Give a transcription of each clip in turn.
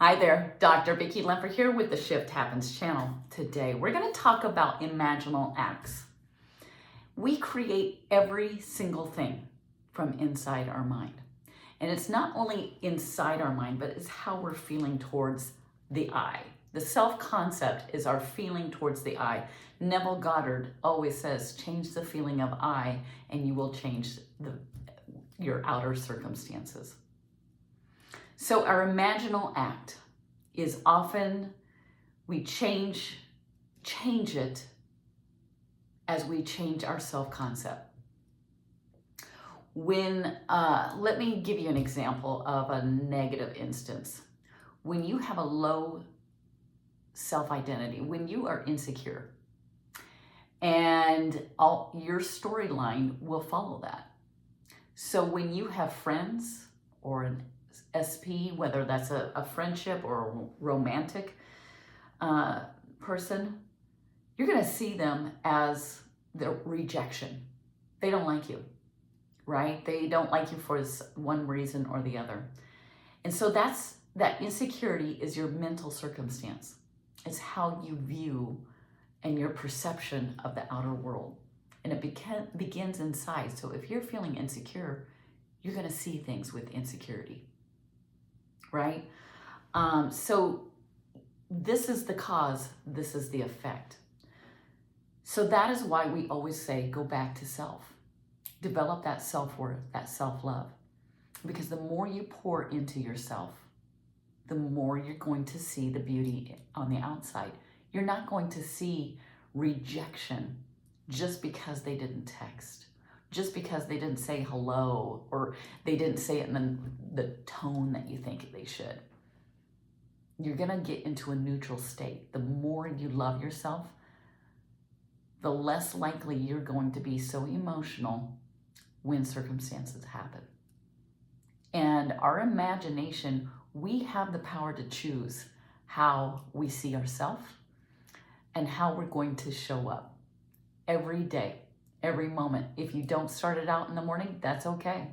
Hi there, Dr. Vicki Lemper here with the Shift Happens channel. Today we're going to talk about imaginal acts. We create every single thing from inside our mind. And it's not only inside our mind, but it's how we're feeling towards the I. The self-concept is our feeling towards the I. Neville Goddard always says, change the feeling of I and you will change your outer circumstances. So our imaginal act is often we change it as we change our self-concept. Let me give you an example of a negative instance. When you have a low self-identity, when you are insecure, and your storyline will follow that. So when you have friends or an SP, whether that's a friendship or a romantic person, you're going to see them as the rejection. They don't like you, right? They don't like you for one reason or the other. And so that insecurity is your mental circumstance. It's how you view and your perception of the outer world. And it begins inside. So if you're feeling insecure, you're going to see things with insecurity. Right? So this is the cause, this is the effect. So that is why we always say, go back to self. Develop that self-worth, that self-love. Because the more you pour into yourself, the more you're going to see the beauty on the outside. You're not going to see rejection just because they didn't text. Just because they didn't say hello or they didn't say it in the tone that you think they should. You're going to get into a neutral state. The more you love yourself, the less likely you're going to be so emotional when circumstances happen. And our imagination, we have the power to choose how we see ourselves and how we're going to show up every day. Every moment. If you don't start it out in the morning, that's okay.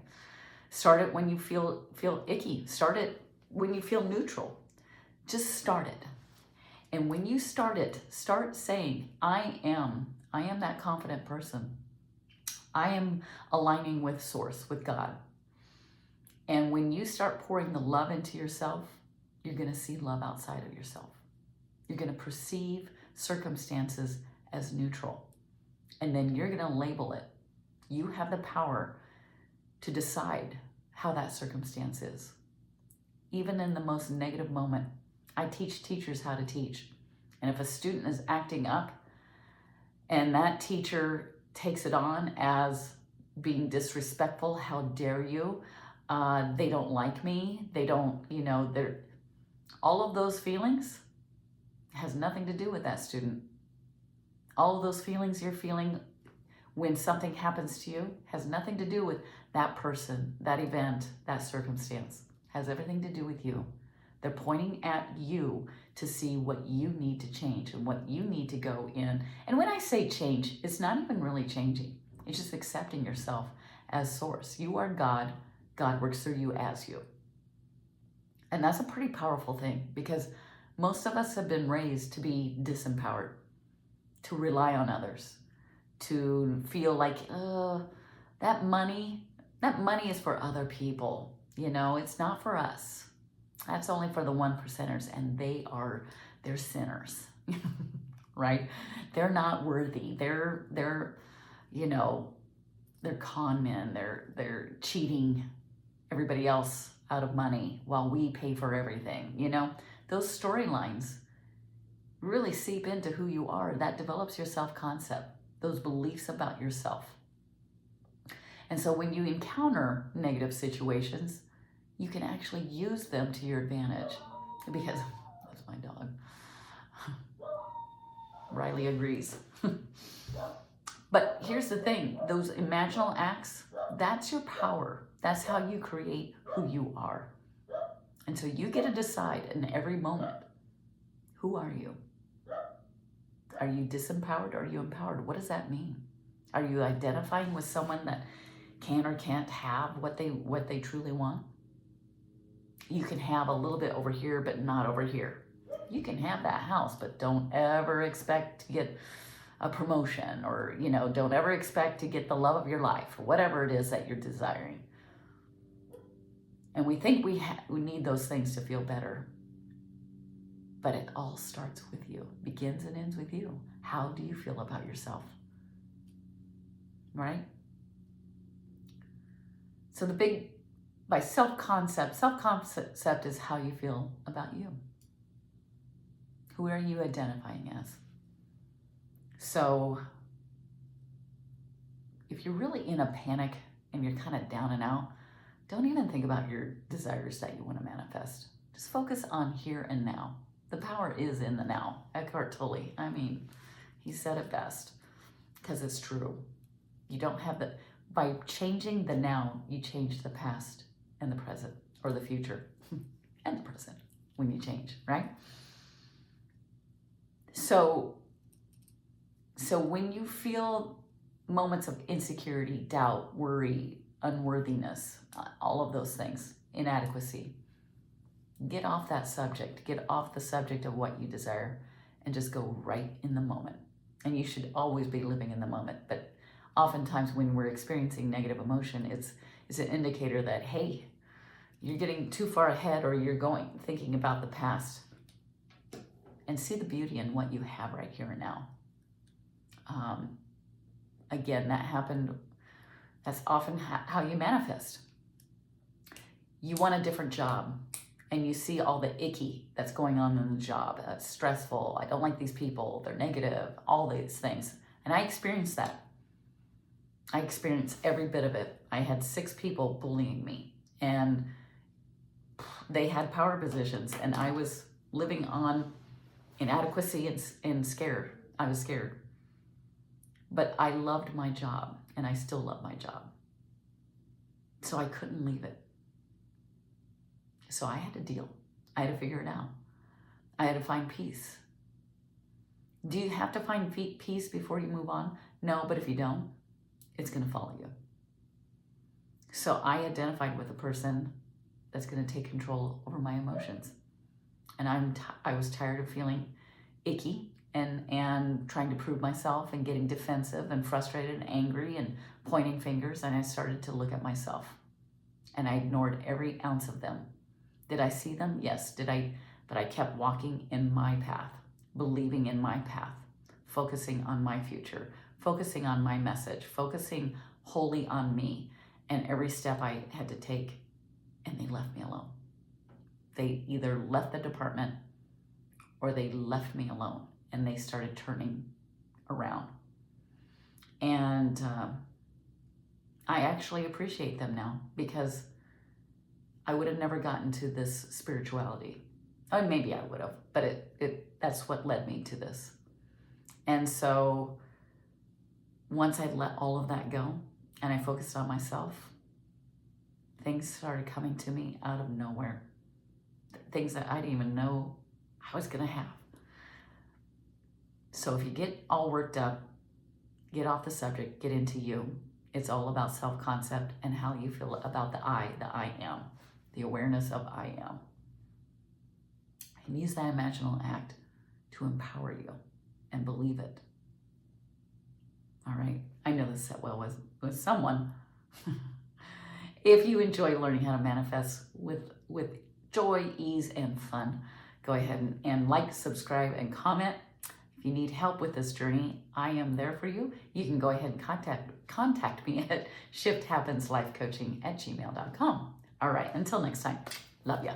Start it when you feel icky. Start it when you feel neutral. Just start it. And when you start it, start saying, I am that confident person. I am aligning with Source, with God. And when you start pouring the love into yourself, you're going to see love outside of yourself. You're going to perceive circumstances as neutral. And then you're going to label it. You have the power to decide how that circumstance is. Even in the most negative moment, I teach teachers how to teach. And if a student is acting up and that teacher takes it on as being disrespectful, how dare you? They don't like me. They don't, all of those feelings has nothing to do with that student. All of those feelings you're feeling when something happens to you has nothing to do with that person, that event, that circumstance. Has everything to do with you. They're pointing at you to see what you need to change and what you need to go in. And when I say change, it's not even really changing. It's just accepting yourself as Source. You are God. God works through you as you. And that's a pretty powerful thing because most of us have been raised to be disempowered, to rely on others, to feel like, that money is for other people. It's not for us. That's only for the 1%ers, and they're sinners, right? They're not worthy. They're con men. They're cheating everybody else out of money while we pay for everything. Those storylines really seep into who you are. That develops your self-concept, those beliefs about yourself. And so when you encounter negative situations, you can actually use them to your advantage. Because, that's my dog. Riley agrees. But here's the thing, those imaginal acts, that's your power. That's how you create who you are. And so you get to decide in every moment, who are you? Are you disempowered or are you empowered? What does that mean? Are you identifying with someone that can or can't have what they truly want? you can have a little bit over here, but not over here. You can have that house, but don't ever expect to get a promotion, or, don't ever expect to get the love of your life, or whatever it is that you're desiring. And we think we need those things to feel better. But it all starts with you, begins and ends with you. How do you feel about yourself? Right? So by self-concept is how you feel about you. Who are you identifying as? So if you're really in a panic and you're kind of down and out, don't even think about your desires that you want to manifest. Just focus on here and now. The power is in the now. Eckhart Tolle, he said it best, because it's true. You don't have by changing the now, you change the past and the present, or the future and the present when you change, right? So when you feel moments of insecurity, doubt, worry, unworthiness, all of those things, inadequacy, get off that subject. Get off the subject of what you desire and just go right in the moment. And you should always be living in the moment. But oftentimes when we're experiencing negative emotion, it's an indicator that, hey, you're getting too far ahead, or you're thinking about the past. And see the beauty in what you have right here and now. Again, that's often how you manifest. You want a different job, and you see all the icky that's going on in the job. It's stressful. I don't like these people. They're negative, all these things. And I experienced that. I experienced every bit of it. I had 6 people bullying me, and they had power positions, and I was living on inadequacy and scared. I was scared. But I loved my job, and I still love my job. So I couldn't leave it. So I had to deal. I had to figure it out. I had to find peace. Do you have to find peace before you move on? No, but if you don't, it's going to follow you. So I identified with a person that's going to take control over my emotions. And I was tired of feeling icky and trying to prove myself and getting defensive and frustrated and angry and pointing fingers. And I started to look at myself, and I ignored every ounce of them. Did I see them? Yes. But I kept walking in my path, believing in my path, focusing on my future, focusing on my message, focusing wholly on me, and every step I had to take, and they left me alone. They either left the department or they left me alone, and they started turning around. And I actually appreciate them now, because I would have never gotten to this spirituality. Or maybe I would have, but that's what led me to this. And so once I let all of that go and I focused on myself, things started coming to me out of nowhere. Things that I didn't even know I was going to have. So if you get all worked up, get off the subject, get into you. It's all about self-concept and how you feel about the I am, the awareness of I am. And use that imaginal act to empower you and believe it. All right. I know this set well with someone. If you enjoy learning how to manifest with joy, ease, and fun, go ahead and like, subscribe, and comment. If you need help with this journey, I am there for you. You can go ahead and contact me at shifthappenslifecoaching@gmail.com. All right, until next time, love ya.